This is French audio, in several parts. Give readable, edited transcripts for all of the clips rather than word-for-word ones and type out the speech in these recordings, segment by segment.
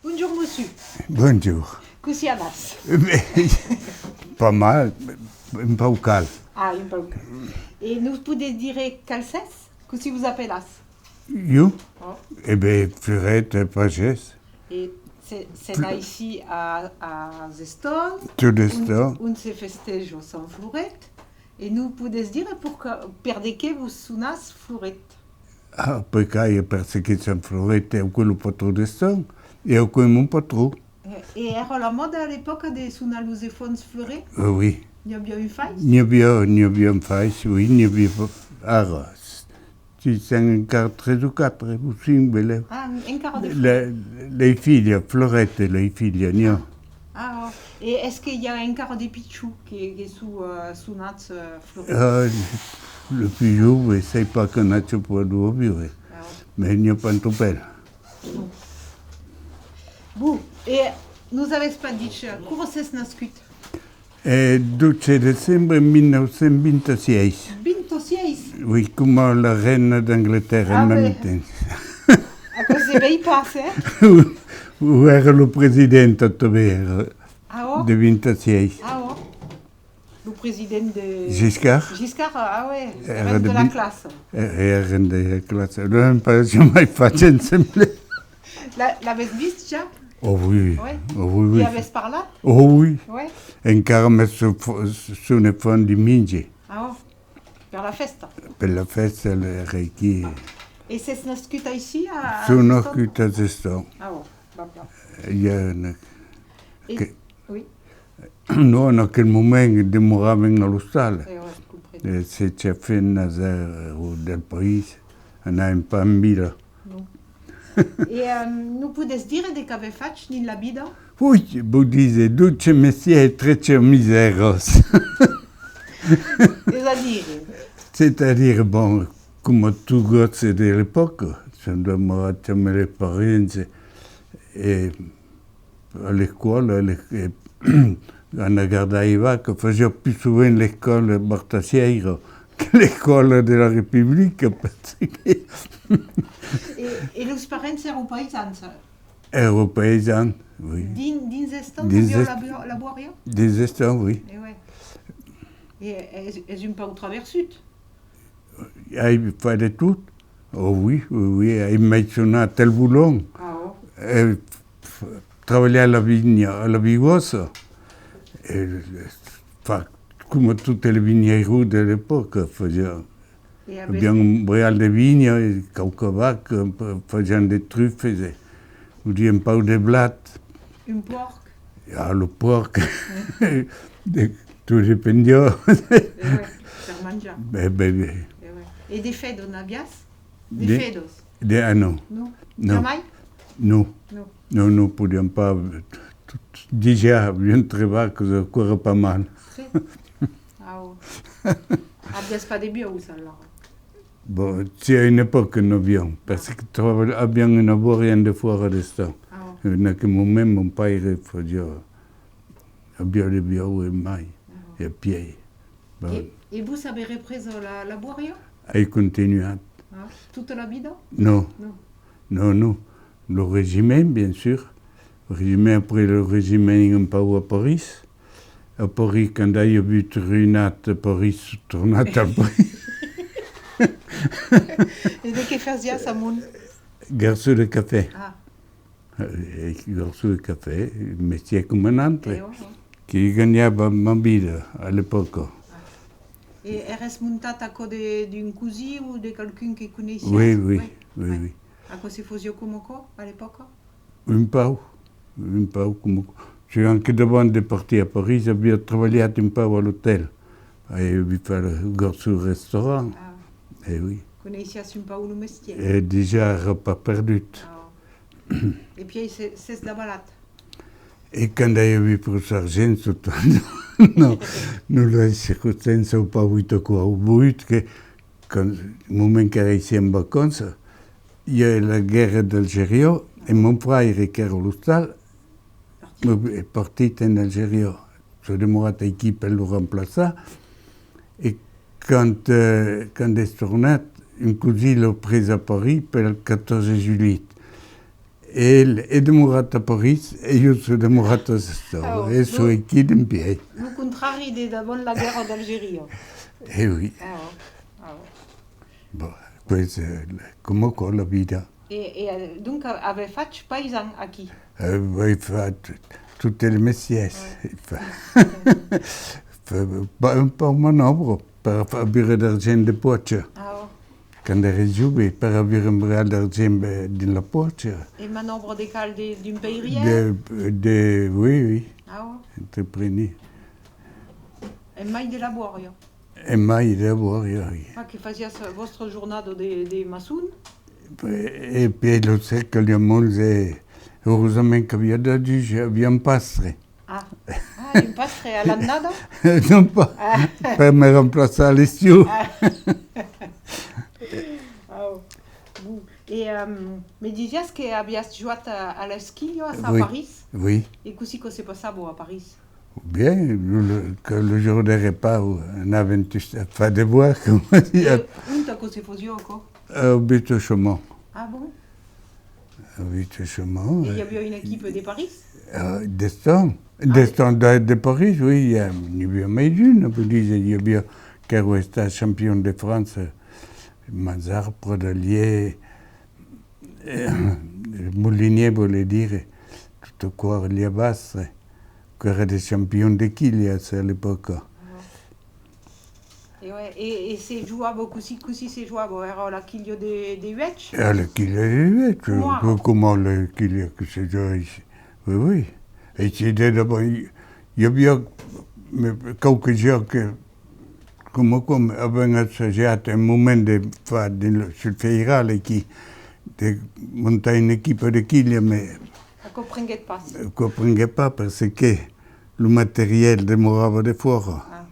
Bonjour monsieur, Bonjour. così adesso. Pas mal, un peu calme. Ah, un peu. Et nous pouvez dire calces? Così vous appelez? You? Oh. Eh bien, Fleurette, Pagès, Et c'est là ici à Zeston. tout le temps. On se festeja sans Flourette. Et nous pouvez dire per che vous sunas Flourette. Ah, perché perché San Florette è quello patro di sto e è quello un patro. Et era la mode à l'époque de sunar los efons Fleuret? Oui. Il y a bien une faille? Ne abbiamo fatto, oui, ne abbiamo fatto. Ci sono 3 o 4, possibile. Ah, un quart de Fleuret. Le figlie, Florette, le figlie, no. Ah, oh. Et est-ce qu'il y a un quart de pichou qui est sous sunats Fleuret? Ah, le più giovane, sai pas che non ci può vivere, Ah, oh. ma non è tanto bello. Bon, et nous avons pas dit comment c'est nascut? 12 dicembre 1926. 26. Oui, come la reine d'Angleterra Ah, in beh. Mamiten. À cause des pays passés? Où era le presidente Tobera Ah, oh. de 26. Ah, oh. Le président de... Giscard Giscard, ah ouais, Era reste de la de- classe. era della classe. Non pas jamais fatto insieme. L'avais viste déjà? Oh oui, Ouais. oh oui, Il oui. avait par là? Oh oui. Ouais. Encara messo su ne fan di minge. Ah, oh. Vers la festa. Per la festa le reiki. Et c'est nascut ici à... Sono Houston? qui a Zeston. Ah, oh. Bah, bah. Il y a una... Et... Che- Oui, No, in quel momento dimoravano all'ospedale. ouais, je comprends. E se c'è fine del paese, andiamo a Mila. Non. Et nous pouvons dire de qu'avait fait in la vida? Oui, vous dite, 12 mestieri e 13 miseros. C'est-à-dire? C'est-à-dire, bon, come tu gozzi dell'epoca, sono morati le parenti e alle scuole, hanno guardato i vacche, faceva più souvent l'école Bartassiero che l'école della Repubblica, perché Et les parents sont paysans? ero paesano, oui. Dins estan, Dins bio est- la boiria? Des estants, oui. Et ouais. Et est un peu au travers sud? Hai fatto tutto? Oh oui, oui, oui, hai menzionato il boulon. Ah, oh. Travaillare alla vigna, alla vigosa, come tutte le vignerie dell'epoca, facevano. Et Abbiamo un breal di vigna, caucavac, facevano le truffe, un po' di blatte, un porc? le porc, tout dépendait. Et ouais, faire manger. Ben, Et ouais. Et des fedos nabias? Des Des- fedos? non, Non? No. Jamais? non, Non. non, non possiamo pas. Déjà, abbiamo trovato che ancora pas mal. Si? Ah, oh. Abbias pas des bios alors? Bon, c'è un'epoca non abbiamo, perché abbiamo una boria di fuori di sto. Ah, oh. In quel momento un paio faceva, abbiamo le bio e mai, e a piedi. Bon, Et vous avez repris la boiria? hai continuato? Ah, toute la vida? No, Non. no, no. Le régime, bien sûr. Le régime, après le régime, un peu à Paris. A Paris, quand hai avuto ruinato Paris, tornato a Paris. Et de que faisait ça, mon? Garçon de café. Ah, Garçon de café, métier comme un autre. et oh, oh. Qui gagnava ma vida all'epoca. Et eres montat à cause d'une cousine ou de quelqu'un qui connaissait? Oui, oui, Ouais. oui, Ouais. oui. À cause si faisait comme quoi à l'époque? Un po' come... C'è anche davanti di partire a Parigi, abbiamo lavorato un po' all'hotel. E abbiamo fatto il garçon al ristorante. Ah, Eh oui. connaissais un peu le métier. E déjà repas perdu. Ah. Et puis c'est la balade. E quando hai avuto il sargento, no, non le circostanze ho pas avuto qua. Ho avuto che, nel momento che ero in vacanza, il y a la guerra d'Algeria e mio frère, che era all'ospedale, è partito in Algeria. Sono demorato qui per lo remplaçare. E quando è tornato, un così l'ho preso a Paris per il 14 giugno. Ele è dimorato a Parigi e io sono dimorato a Sesto. E sono qui in piedi. Le contraire d'avant la guerre d'Algérie. Eh oui. Ah ouais. Ah ouais. Bon, questo è come con la vita. Donc, avez fait paysan à qui? Il fa tutte le mestieri. Fa un po' manovro per avere d'argento di poccia. Ah ouais. Quando eri giovane, per avere un real d'argento della poccia. Et manœuvre des cales d'une payrière? Oui, Ah ouais. entrepreneur. Et mai de laborio. E mai lavoro. Ah, che faisiate vostra giornata di masson? E poi lo secco di molze, heureusement che abbiamo pastre. Ah, une passerait à l'annada? Non pas, per me remplacer les sioux. Oh. Et me disiez que avias joué à l'esquillo à Oui. Paris? Oui, Et qu'est-ce qui s'est passé à Paris? bien, le jour des repas, on avait fait des bois, comme on dit, Où t'as qu'est-ce que faisais encore? au but au chemin. Ah bon? Au but au chemin. Et il y avait une équipe de Paris? Destin de Paris, oui, il y avait une, il y avait qui était champion de France, Mazar, Prodalier, Moulinier, voulait dire, tout quoi, Liabas, qui était des champions de Kilias à l'époque. Et c'est jouable aussi, c'est jouable, era la Kilio de Huetch? Le Kilias, comment le Kilias que c'est joué ici? Oui, oui. Et c'était d'abord, il y avait quelques jours que, comme avaient associato un moment de faire sul Feirale qui de monter une équipe de Kilias, mais Ne comprenait pas parce que le matériel demeurait de fort. Ah.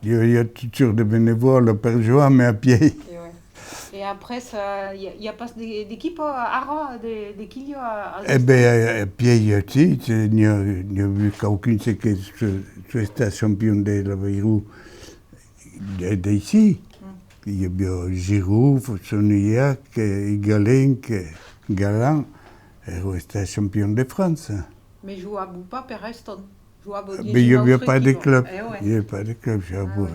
Il y a toujours des bénévoles per jouer, mais à pied. Et après, il n'y a pas d'équipe à de Kilio à Eh bien, à pied aussi, il n'y a eu qu'aucune, c'est que je suis champion de la Veyrou d'ici. Il y a bien Giroud, Soniac, Igalenc, Galan, et resté champion de France. Mais jouable ou pas, per Reston. Mais il n'y avait pas de club. Il n'y avait pas de club, j'avoue.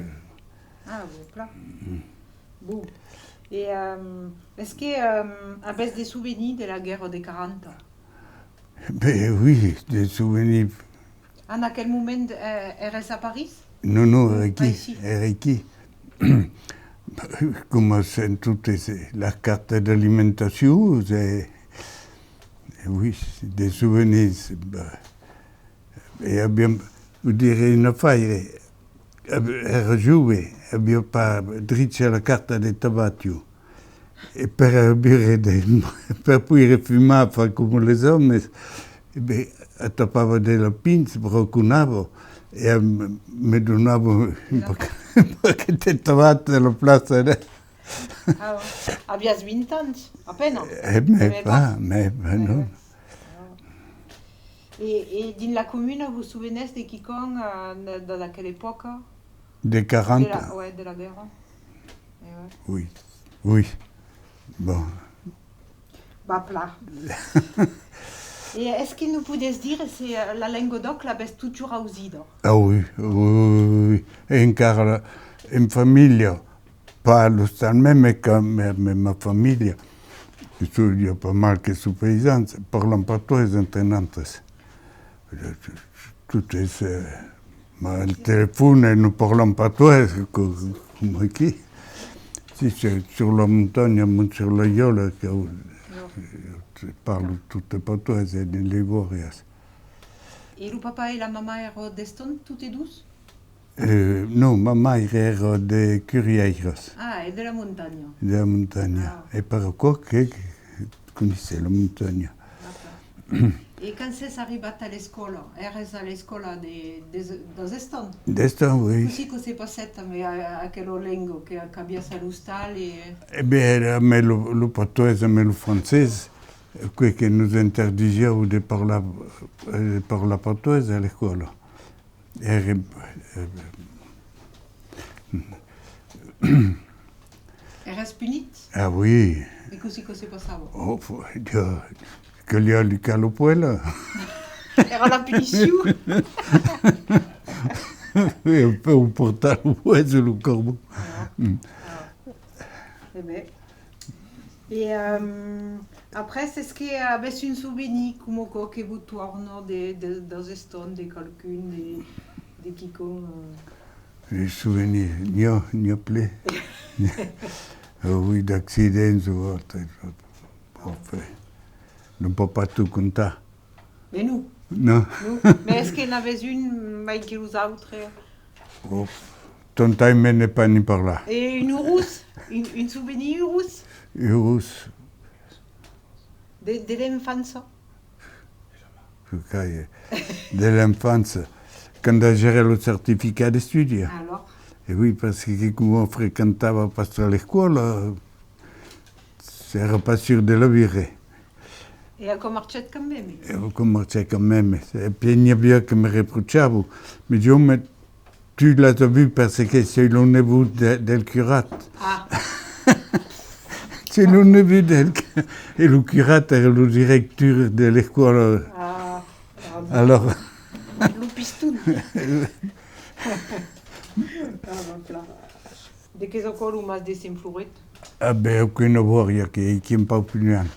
Ah, bon, plat. Bon. Et est-ce qu'il y a des souvenirs de la guerre des 40? Ben oui, des souvenirs. À quel moment eres à Paris? Non, ici. Ricky. Comme c'est toutes la carte d'alimentation, oui, des souvenirs. Et abbiamo, vuol dire, une affaire, era giovane, abbiamo pas dritto la carta di tabacco. E per poi fumare come les hommes, attappavo della pinza, brocunavo e mi donavo un pacchetto di tabacco nella piazza. Ah, abbias 20 ans, à peine? Mais non. Et dans la commune, vous vous souvenez de quiconque dans quelle époque? De 40 Oui, de la guerre. Oui, oui. Bon. Bah, plat. Et est-ce qu'il nous pouvait dire si la Languedoc la baisse toujours à Ousido? Ah oui, oui. Et encore en famille, pas localement, mais ma famille, il y a pas mal que sous paysans, parlant pas tous les entraînantes. Tout est. Ma il téléphone, nous parlons pas tous, comme qui. Si c'est sur la montagne, sur la Yola, je parle toutes pas tous, c'est des Livorias. Et le papa et la maman étaient d'Eston, toutes et douces? Non, maman era de Curieiras. Ah, et de la montagne. De la montagne. Ah. Et par quoi que connaissait la montagne. Et quand c'est arrivé à l'école, eres à l'école d'Eston? D'Eston, oui. Aussi que c'est passé mais à quel lingue que abias à l'hostal et... Eh bien, mais le portugais, mais le français, que nous interdisait de parler portugais à l'école. Eres punit? Ah oui, E così cosa passava? Oh, che gli ha il calopuela. Era la punizione. E un peu portare il uovo sul corpo. Eh ben. Et après, c'est ce qui avait une souvenir comme quoi que vous tournez des stones, des calculs, des kikons. Les souvenirs, n'y a plus. Oui, d'accidents ou autre. Enfin, on ne peut pas tout compter. Mais nous, Non. Mais est-ce qu'il y en avait une avec les autres? Oh, ton time n'est pas ni par là. Et une rousse, une souvenir rousse Rousse, de l'enfance. de l'enfance, quand j'ai géré le certificat d'études. Alors? Et oui, parce que quand on fréquentava pas l'école, c'était pas sûr de la virer. Et a commerciat quand même. E ho commerciato con me. E pieni via che mi reprochavo. Mais Dieu, mais tu l'as vu parce que c'est le neveu del curat. Ah, C'est le neveu del... Et le curat era le directeur de l'école. ah, Alors... le piston. De che écoles ou mas de Saint-Floret? Ah ben, aucune voria che un po' più loin.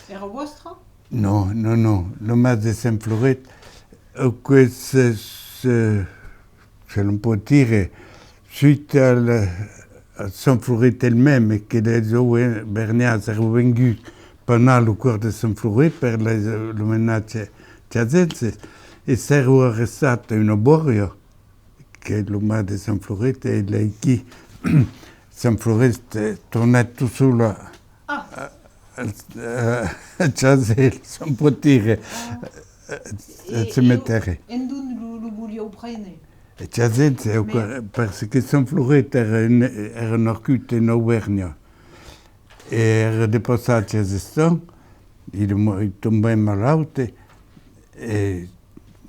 Era vostra? Non, non, non. Le mas de Saint-Floret, se l'on peut dire, suite à Saint-Floret elle-même, que les eaux bernias sont revenus pendant le cours de Saint-Floret per le menage tchazense, e s'ero arrestato in Boria, che è il mas de Saint-Floret, e lei qui, Saint-Floret è tornato solo a Chazel, si può dire, al cimitero. E d'on lo vogliamo prendere? E Chazel, perché Saint-Floret era nascuto in Auvergne. E era depassato a Chazestan, il tombò malade, e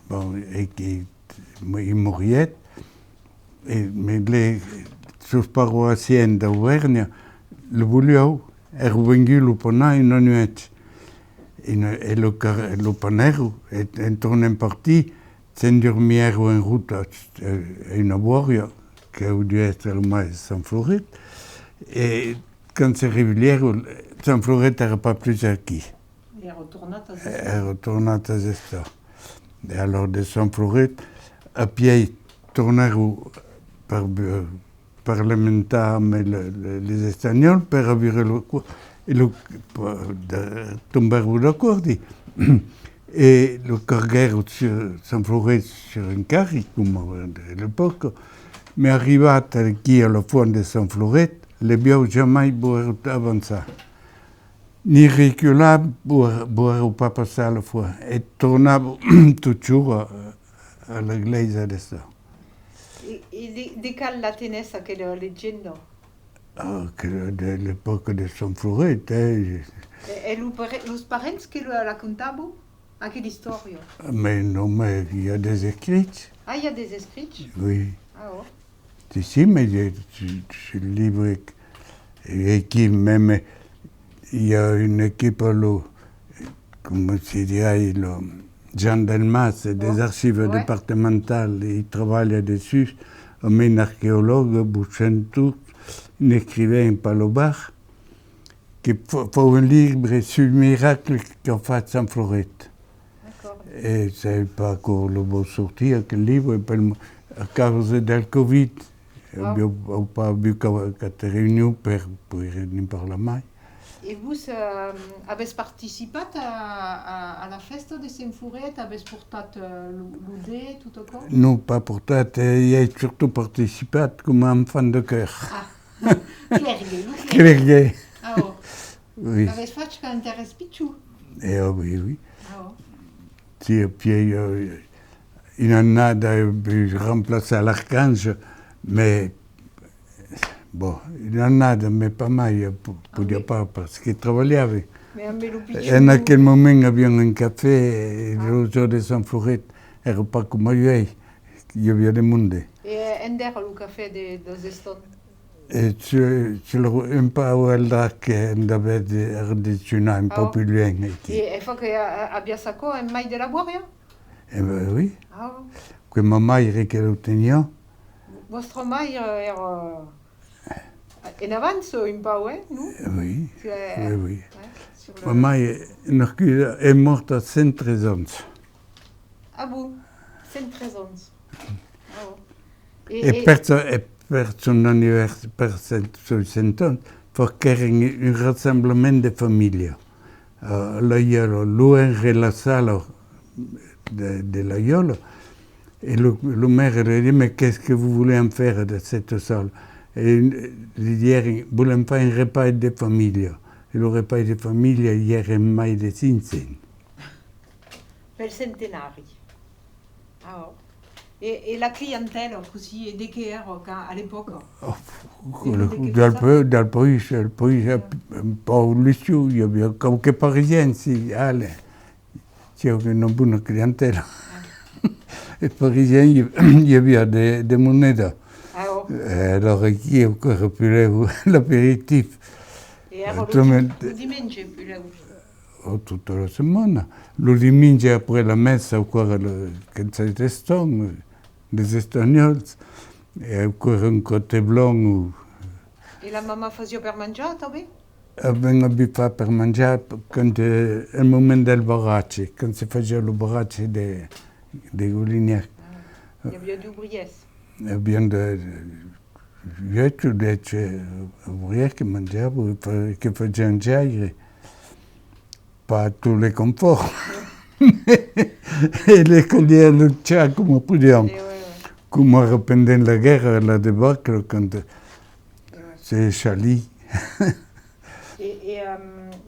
il moriet, mais les paroissiens d'Auvergne le voulaient. Era venuto pona in una notte. E lo panero, e tornò in partì, sen dormiero in route in Boria, che doveva essere ormai San Floret. E quando si riviero, San Floret era pas plus qui. Era tornato a Zesta. E allora da San Floret, a piedi, tornero parlamentare les Espagnols per avere tombare d'accordo. E lo carguero San Floret sur un carri, come all'epoca, ma arrivata qui alla fonte di San Floret, le abbiamo jamais potuto avanzare. Ni reculare, non pas passare la fois. E tornavo toujours all'iglesia di Stato. E di quale la tenessa che la leggenda? Ah, dell'epoca di San Floret. E los parents che la raccontavo? A che storia? Mais non, mais il y a des écrits. Ah, il y a des écrits? Oui. Ah oh. Si, mais c'est le livre qui même, il y a une équipe, comme si dirait, Jean Delmas, des archives départementales, il travaille dessus, un archéologue, Bouchentou, un écrivain Palobar, qui fait un livre sur le miracle qu'a fait San Floret. Et c'est pas encore le beau sortir, que le livre, à cause du Covid, on n'a pas vu cette réunion pour y parler mai. Et vous avez participé à la fête de Saint-Floret? Avez porté l'idée, tout au corps? Non, pas porté. J'ai surtout participé comme enfant de cœur. Ah, Clergué. Ah oh. Oui. Avez fait qu'un intérêt pichou? Eh oui, oui. Ah oh. Si, et puis, il en a remplacé l'archange, mais bon, il en a, mais pas mal, pour dire pas, parce qu'il travaillait avec. Et à quel moment, il y avait un café, et le jour de San Floret, il n'était pas comme il y avait du monde. Et Ender, le café de Zeston? E un po' il che andava di tuna un po' più lunga. E fa che abbia sacco e mai della buoria? Eh ben oui, Ah, que mamma irait qu'elle obtenait. vostro mai era in avanzo un po', no? Oui, oui, oui. Sur le... Mamma è morta a 113 ans. Ah bon, 113 ans. Ah, oh. E per son anniversaire, per son 100 ans, perché un rassemblement de famiglia. L'aiolo, lui la sala de l'aiolo, et le maire lui dit, mais qu'est-ce que vous voulez en faire de cette salle? Et il dit, vous voulez faire un repas de famille. Et le repas de famille, il y a un mai de 500. Per il centenario. Ah, oh. E la clientela così, di che era all'epoca? Dal paese un po' lisciù, il y avait quelques parisiens, sì, c'è una buona clientela. Les Parisiens, il y avait des monedas. Ah, oh. Alors, qui aurait pu l'apéritif? E era lo dimanche più la Tutta la settimana. Lo dimanche, après la messa, ancora quand c'était eston, les Espagnols, et ancora un côté blanc. E la mamma faceva per mangiare, també? Abbiamo fatto per mangiare quand il momento del baracci, quando si faceva il baracci dei Goulinières. Il y avait du ouvriers. Abbiamo detto ouvriers che mangiavano, che facevano giaire, pas tous les conforts. E le cogliere luciare come potevamo. Come pendant la guerra, la débâcle, quand c'est Chali. E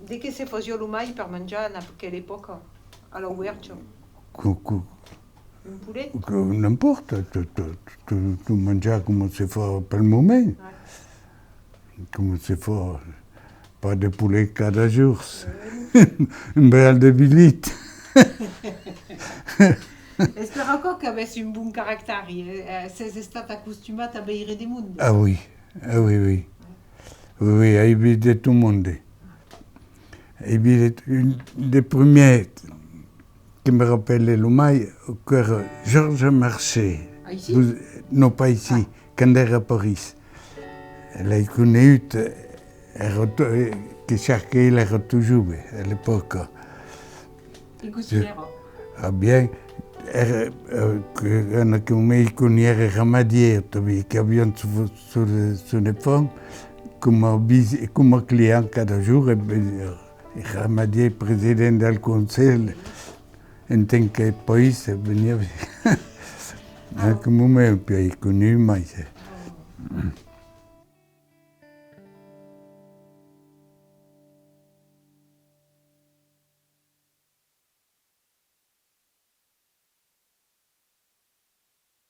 di che si faceva l'umai per mangiare a quell'epoca? Alla huerta? Un poulet? N'importe, tu mangiare come si fa per il momento. Come si fa, pas de poulet cada jour. Un bel de bilite. Spero ancora che avessi un buon carattere. Sei stata accostumata a bere di mondo. Ah oui, ah oui, oui. Oui, a évité tout le monde. Une des premières qui me rappelait le mail, Georges Marchais. Ah, ici? Non, pas ici, quand elle era à Paris. Elle a connu que cherchait, elle era toujours à l'époque. E cucinero? Ah bien, come era ramadier, che abbiamo sur le fond, come client cada jour, ramadier président del conseil, en tant que país, venia. Come me, puis connu, mais.